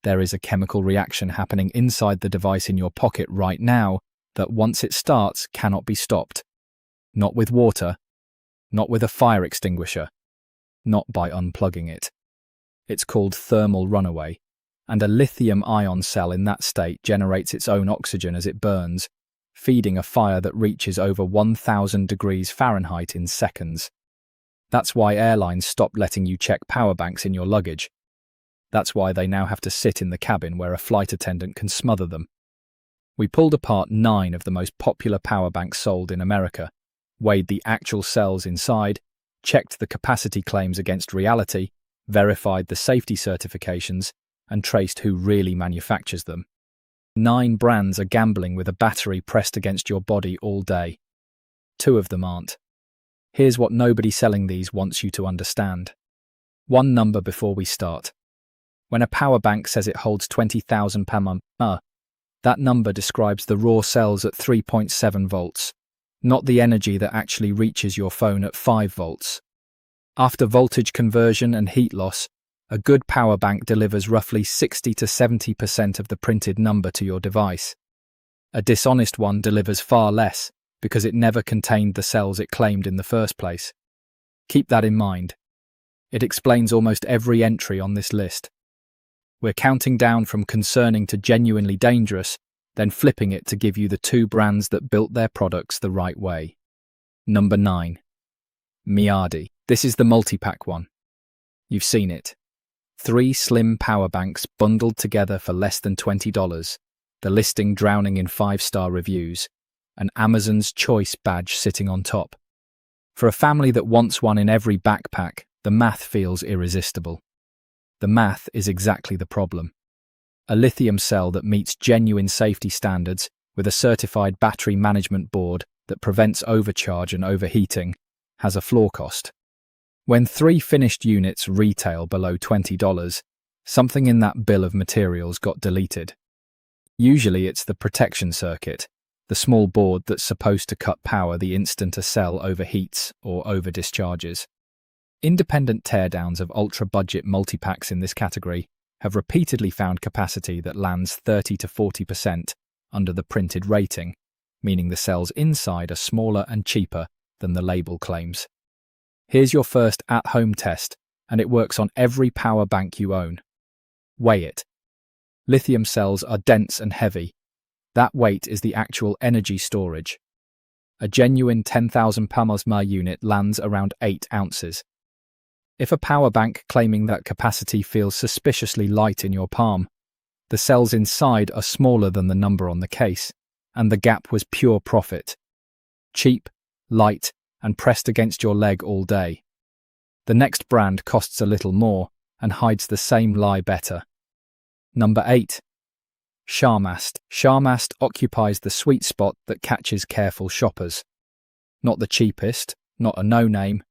There is a chemical reaction happening inside the device in your pocket right now that once it starts cannot be stopped. Not with water, not with a fire extinguisher, not by unplugging it. It's called thermal runaway, and a lithium-ion cell in that state generates its own oxygen as it burns, feeding a fire that reaches over 1,000 degrees Fahrenheit in seconds. That's why airlines stopped letting you check power banks in your luggage. That's why they now have to sit in the cabin where a flight attendant can smother them. We pulled apart 9 of the most popular power banks sold in America, weighed the actual cells inside, checked the capacity claims against reality, verified the safety certifications, and traced who really manufactures them. 9 brands are gambling with a battery pressed against your body all day. 2 of them aren't. Here's what nobody selling these wants you to understand. 1 number before we start. When a power bank says it holds 20,000 mAh, that number describes the raw cells at 3.7 volts, not the energy that actually reaches your phone at 5 volts. After voltage conversion and heat loss, a good power bank delivers roughly 60 to 70% of the printed number to your device. A dishonest one delivers far less because it never contained the cells it claimed in the first place. Keep that in mind. It explains almost every entry on this list. We're counting down from concerning to genuinely dangerous, then flipping it to give you the 2 brands that built their products the right way. Number 9. Miyadi. This is the multi-pack one. You've seen it. 3 slim power banks bundled together for less than $20, the listing drowning in 5-star reviews, and Amazon's choice badge sitting on top. For a family that wants one in every backpack, the math feels irresistible. The math is exactly the problem. A lithium cell that meets genuine safety standards with a certified battery management board that prevents overcharge and overheating has a floor cost. When 3 finished units retail below $20, something in that bill of materials got deleted. Usually it's the protection circuit, the small board that's supposed to cut power the instant a cell overheats or overdischarges. Independent teardowns of ultra-budget multi-packs in this category have repeatedly found capacity that lands 30 to 40% under the printed rating, meaning the cells inside are smaller and cheaper than the label claims. Here's your first at-home test, and it works on every power bank you own. Weigh it. Lithium cells are dense and heavy. That weight is the actual energy storage. A genuine 10,000 mAh unit lands around 8 ounces. If a power bank claiming that capacity feels suspiciously light in your palm, the cells inside are smaller than the number on the case, and the gap was pure profit. Cheap, light, and pressed against your leg all day. The next brand costs a little more and hides the same lie better. Number 8. SharMast. SharMast occupies the sweet spot that catches careful shoppers. Not the cheapest, not a no-name,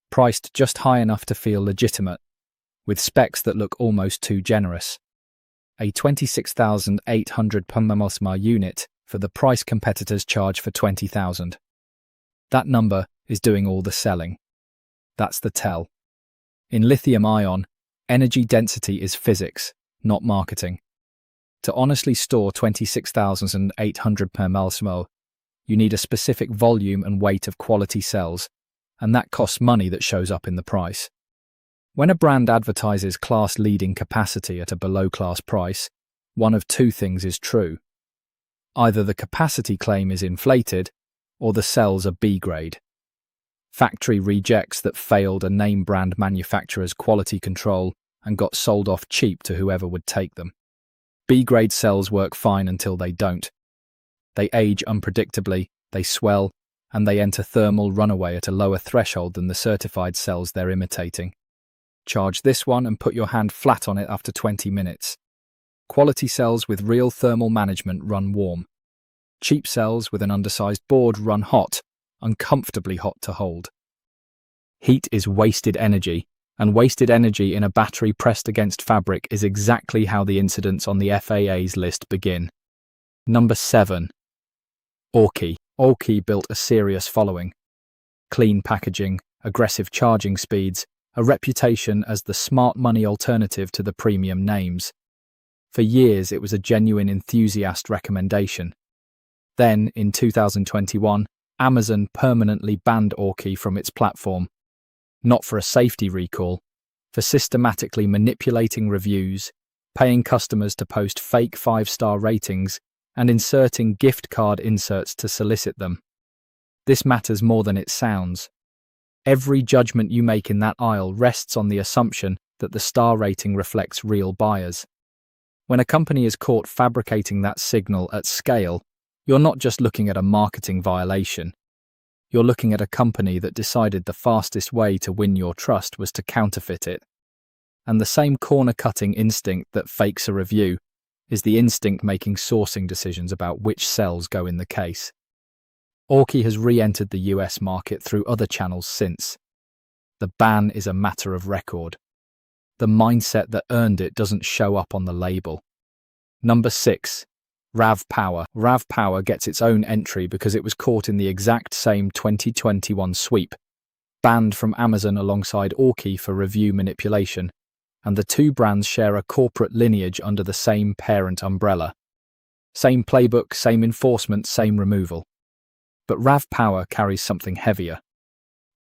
priced just high enough to feel legitimate, with specs that look almost too generous. A 26,800 mAh unit for the price competitors charge for 20,000. That number is doing all the selling. That's the tell. In lithium-ion, energy density is physics, not marketing. To honestly store 26,800 mAh, you need a specific volume and weight of quality cells, and that costs money that shows up in the price. When a brand advertises class-leading capacity at a below-class price, one of 2 things is true. Either the capacity claim is inflated, or the cells are B-grade. Factory rejects that failed a name-brand manufacturer's quality control and got sold off cheap to whoever would take them. B-grade cells work fine until they don't. They age unpredictably, they swell, and they enter thermal runaway at a lower threshold than the certified cells they're imitating. Charge this one and put your hand flat on it after 20 minutes. Quality cells with real thermal management run warm. Cheap cells with an undersized board run hot, uncomfortably hot to hold. Heat is wasted energy, and wasted energy in a battery pressed against fabric is exactly how the incidents on the FAA's list begin. Number 7. Aukey. Aukey built a serious following. Clean packaging, aggressive charging speeds, a reputation as the smart money alternative to the premium names. For years, it was a genuine enthusiast recommendation. Then, in 2021, Amazon permanently banned Orki from its platform, not for a safety recall, for systematically manipulating reviews, paying customers to post fake 5-star ratings, and inserting gift card inserts to solicit them. This matters more than it sounds. Every judgment you make in that aisle rests on the assumption that the star rating reflects real buyers. When a company is caught fabricating that signal at scale, you're not just looking at a marketing violation. You're looking at a company that decided the fastest way to win your trust was to counterfeit it. And the same corner-cutting instinct that fakes a review is the instinct making sourcing decisions about which cells go in the case. Orki has re-entered the US market through other channels since. The ban is a matter of record. The mindset that earned it doesn't show up on the label. Number 6. RAV Power. RAV Power gets its own entry because it was caught in the exact same 2021 sweep, banned from Amazon alongside Orki for review manipulation, and the two brands share a corporate lineage under the same parent umbrella. Same playbook, same enforcement, same removal. But RAV Power carries something heavier.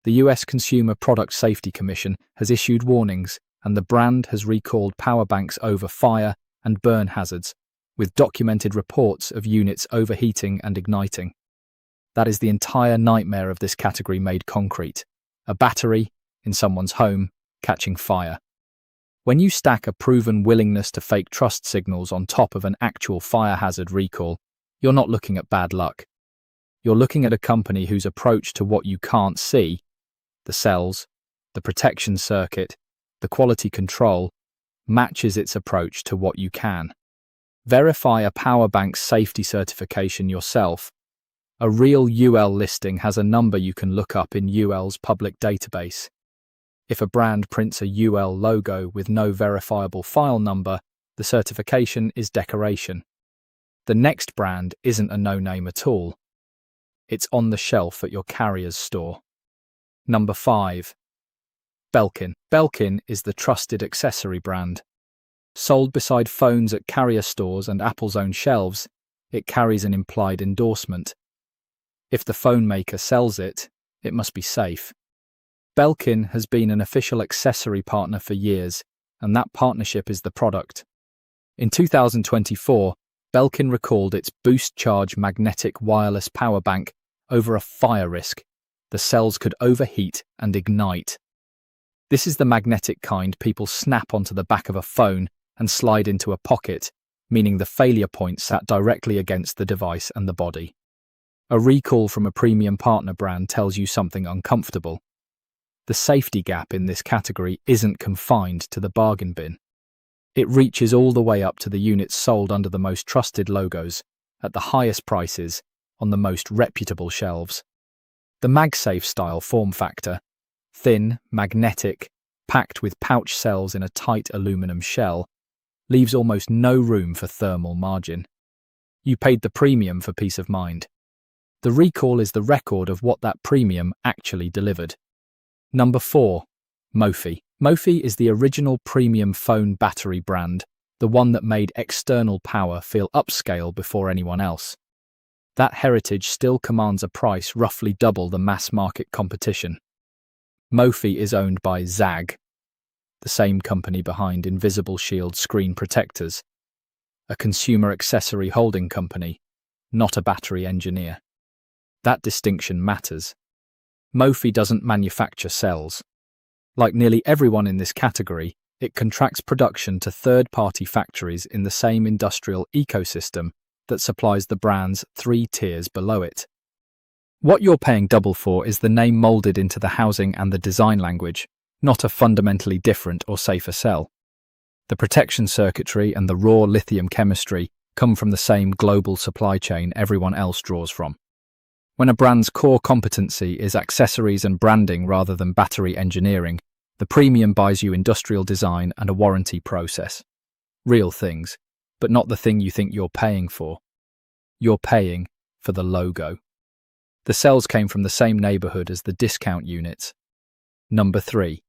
The US Consumer Product Safety Commission has issued warnings, and the brand has recalled power banks over fire and burn hazards, with documented reports of units overheating and igniting. That is the entire nightmare of this category made concrete: a battery in someone's home catching fire. When you stack a proven willingness to fake trust signals on top of an actual fire hazard recall, you're not looking at bad luck. You're looking at a company whose approach to what you can't see, the cells, the protection circuit, the quality control, matches its approach to what you can. Verify a power bank's safety certification yourself. A real UL listing has a number you can look up in UL's public database. If a brand prints a UL logo with no verifiable file number, the certification is decoration. The next brand isn't a no-name at all. It's on the shelf at your carrier's store. Number 5. Belkin. Belkin is the trusted accessory brand. Sold beside phones at carrier stores and Apple's own shelves, it carries an implied endorsement. If the phone maker sells it, it must be safe. Belkin has been an official accessory partner for years, and that partnership is the product. In 2024, Belkin recalled its Boost Charge magnetic wireless power bank over a fire risk. The cells could overheat and ignite. This is the magnetic kind people snap onto the back of a phone and slide into a pocket, meaning the failure point sat directly against the device and the body. A recall from a premium partner brand tells you something uncomfortable. The safety gap in this category isn't confined to the bargain bin. It reaches all the way up to the units sold under the most trusted logos, at the highest prices, on the most reputable shelves. The MagSafe style form factor, thin, magnetic, packed with pouch cells in a tight aluminum shell, leaves almost no room for thermal margin. You paid the premium for peace of mind. The recall is the record of what that premium actually delivered. Number 4. Mophie. Mophie is the original premium phone battery brand, the one that made external power feel upscale before anyone else. That heritage still commands a price roughly double the mass market competition. Mophie is owned by ZAG, the same company behind Invisible Shield screen protectors, a consumer accessory holding company, not a battery engineer. That distinction matters. Mophie doesn't manufacture cells. Like nearly everyone in this category, it contracts production to third-party factories in the same industrial ecosystem that supplies the brands 3 tiers below it. What you're paying double for is the name molded into the housing and the design language, not a fundamentally different or safer cell. The protection circuitry and the raw lithium chemistry come from the same global supply chain everyone else draws from. When a brand's core competency is accessories and branding rather than battery engineering, the premium buys you industrial design and a warranty process. Real things, but not the thing you think you're paying for. You're paying for the logo. The cells came from the same neighborhood as the discount units. Number 3.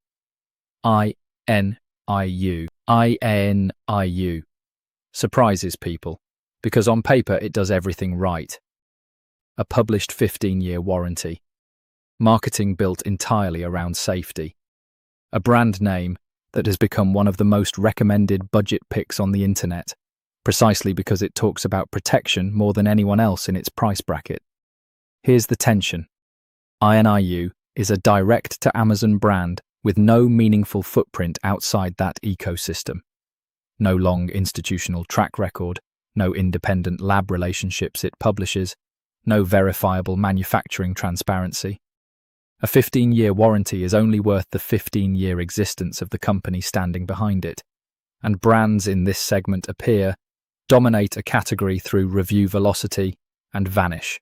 INIU. INIU. surprises people, because on paper it does everything right. A published 15-year warranty. Marketing built entirely around safety. A brand name that has become one of the most recommended budget picks on the internet, precisely because it talks about protection more than anyone else in its price bracket. Here's the tension. INIU is a direct-to-Amazon brand with no meaningful footprint outside that ecosystem. No long institutional track record, no independent lab relationships it publishes, no verifiable manufacturing transparency. A 15-year warranty is only worth the 15-year existence of the company standing behind it, and brands in this segment appear, dominate a category through review velocity, and vanish.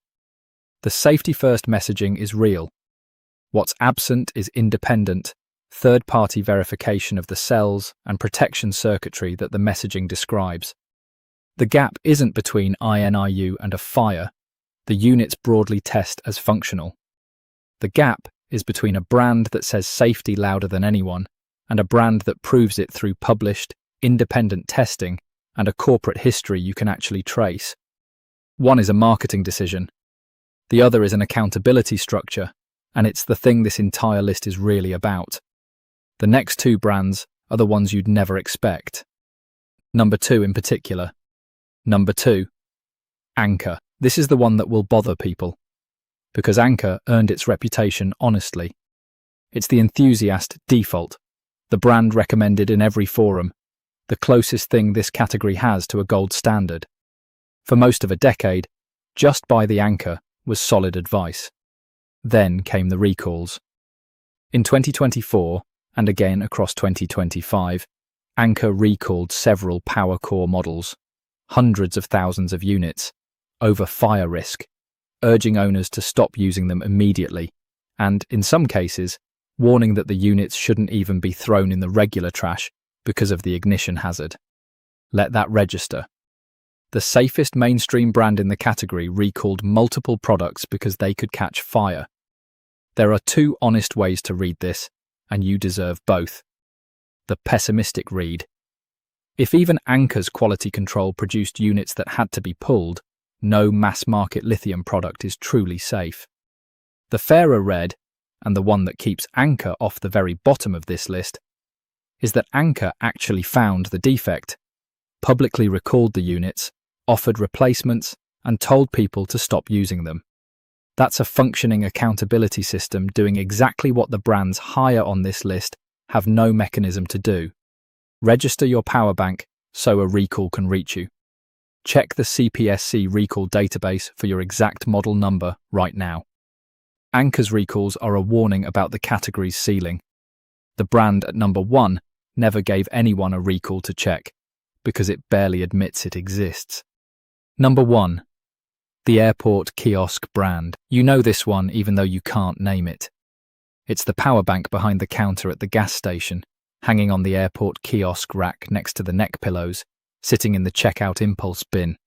The safety-first messaging is real. What's absent is independent, third-party verification of the cells and protection circuitry that the messaging describes. The gap isn't between INIU and a fire. The units broadly test as functional. The gap is between a brand that says safety louder than anyone and a brand that proves it through published, independent testing and a corporate history you can actually trace. One is a marketing decision. The other is an accountability structure, and it's the thing this entire list is really about. The next two brands are the ones you'd never expect. Number 2 in particular. Number 2. Anker. This is the one that will bother people, because Anker earned its reputation honestly. It's the enthusiast default, the brand recommended in every forum, the closest thing this category has to a gold standard. For most of a decade, just buy the Anker was solid advice. Then came the recalls. In 2024, and again across 2025, Anker recalled several power core models, hundreds of thousands of units, over fire risk, urging owners to stop using them immediately, and, in some cases, warning that the units shouldn't even be thrown in the regular trash because of the ignition hazard. Let that register. The safest mainstream brand in the category recalled multiple products because they could catch fire. There are two honest ways to read this, and you deserve both. The pessimistic read. If even Anker's quality control produced units that had to be pulled, no mass-market lithium product is truly safe. The fairer read, and the one that keeps Anker off the very bottom of this list, is that Anker actually found the defect, publicly recalled the units, offered replacements, and told people to stop using them. That's a functioning accountability system doing exactly what the brands higher on this list have no mechanism to do. Register your power bank so a recall can reach you. Check the CPSC recall database for your exact model number right now. Anker's recalls are a warning about the category's ceiling. The brand at number 1 never gave anyone a recall to check, because it barely admits it exists. Number 1. The airport kiosk brand. You know this one even though you can't name it. It's the power bank behind the counter at the gas station, hanging on the airport kiosk rack next to the neck pillows, sitting in the checkout impulse bin.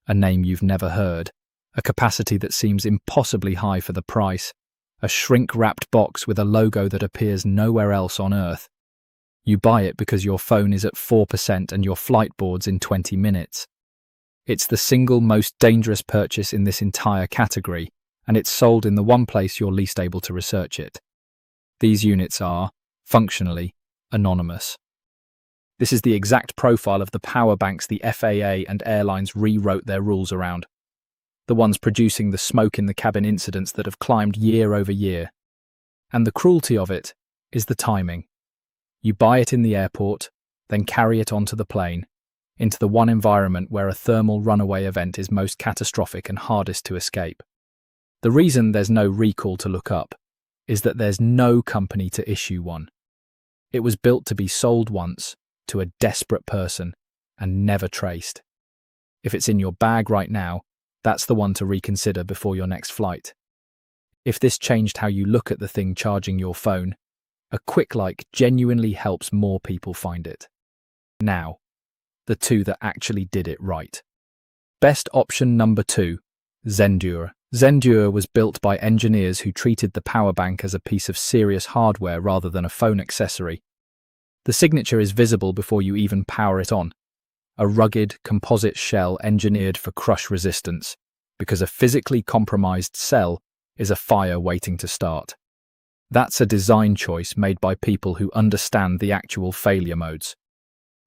A name you've never heard, a capacity that seems impossibly high for the price, a shrink-wrapped box with a logo that appears nowhere else on Earth. You buy it because your phone is at 4% and your flight boards in 20 minutes. It's the single most dangerous purchase in this entire category, and it's sold in the one place you're least able to research it. These units are, functionally, anonymous. This is the exact profile of the power banks the FAA and airlines rewrote their rules around. The ones producing the smoke in the cabin incidents that have climbed year over year. And the cruelty of it is the timing. You buy it in the airport, then carry it onto the plane, into the one environment where a thermal runaway event is most catastrophic and hardest to escape. The reason there's no recall to look up is that there's no company to issue one. It was built to be sold once, to a desperate person, and never traced. If it's in your bag right now, that's the one to reconsider before your next flight. If this changed how you look at the thing charging your phone, a quick like genuinely helps more people find it. Now, the two that actually did it right. Best option number 2, Zendure. Zendure was built by engineers who treated the power bank as a piece of serious hardware rather than a phone accessory. The signature is visible before you even power it on, a rugged composite shell engineered for crush resistance, because a physically compromised cell is a fire waiting to start. That's a design choice made by people who understand the actual failure modes.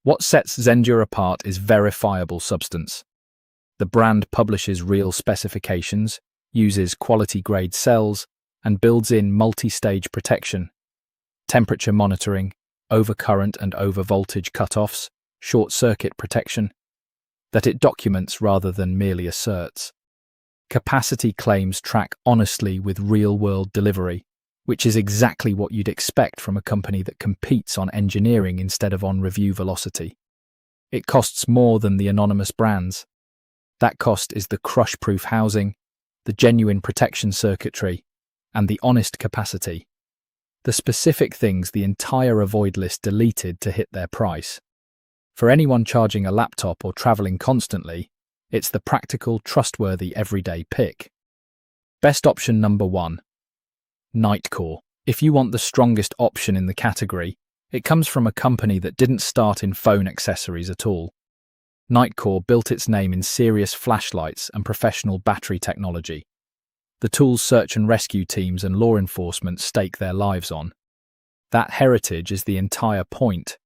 What sets Zendure apart is verifiable substance. The brand publishes real specifications, uses quality-grade cells, and builds in multi-stage protection, temperature monitoring, overcurrent and overvoltage cutoffs, short-circuit protection, that it documents rather than merely asserts. Capacity claims track honestly with real-world delivery, which is exactly what you'd expect from a company that competes on engineering instead of on review velocity. It costs more than the anonymous brands. That cost is the crush-proof housing, the genuine protection circuitry, and the honest capacity. The specific things the entire avoid list deleted to hit their price. For anyone charging a laptop or traveling constantly, it's the practical, trustworthy, everyday pick. Best option number 1. Nitecore. If you want the strongest option in the category, it comes from a company that didn't start in phone accessories at all. Nitecore built its name in serious flashlights and professional battery technology. The tools search and rescue teams and law enforcement stake their lives on. That heritage is the entire point.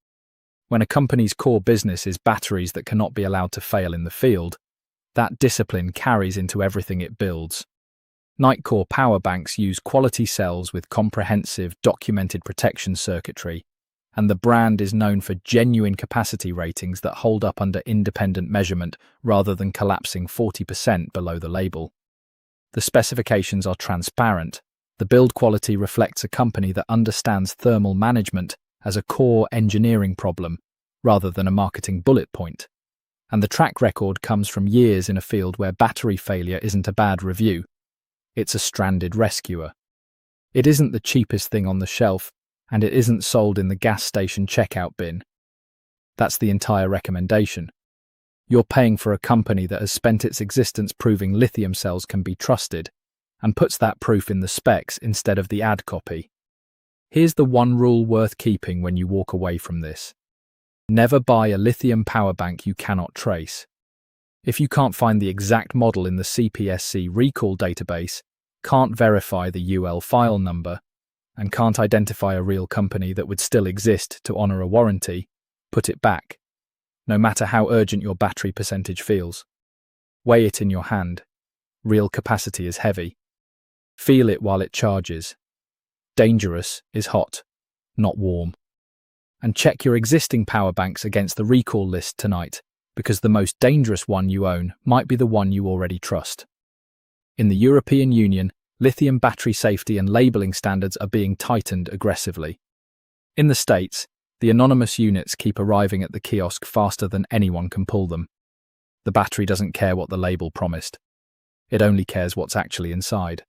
When a company's core business is batteries that cannot be allowed to fail in the field, that discipline carries into everything it builds. Nitecore power banks use quality cells with comprehensive, documented protection circuitry, and the brand is known for genuine capacity ratings that hold up under independent measurement rather than collapsing 40% below the label. The specifications are transparent. The build quality reflects a company that understands thermal management as a core engineering problem rather than a marketing bullet point. And the track record comes from years in a field where battery failure isn't a bad review. It's a stranded rescuer. It isn't the cheapest thing on the shelf, and it isn't sold in the gas station checkout bin. That's the entire recommendation. You're paying for a company that has spent its existence proving lithium cells can be trusted, and puts that proof in the specs instead of the ad copy. Here's the one rule worth keeping when you walk away from this. Never buy a lithium power bank you cannot trace. If you can't find the exact model in the CPSC recall database, can't verify the UL file number, and can't identify a real company that would still exist to honour a warranty, put it back, no matter how urgent your battery percentage feels. Weigh it in your hand. Real capacity is heavy. Feel it while it charges. Dangerous is hot, not warm. And check your existing power banks against the recall list tonight, because the most dangerous one you own might be the one you already trust. In the European Union, lithium battery safety and labelling standards are being tightened aggressively. In the States, the anonymous units keep arriving at the kiosk faster than anyone can pull them. The battery doesn't care what the label promised. It only cares what's actually inside.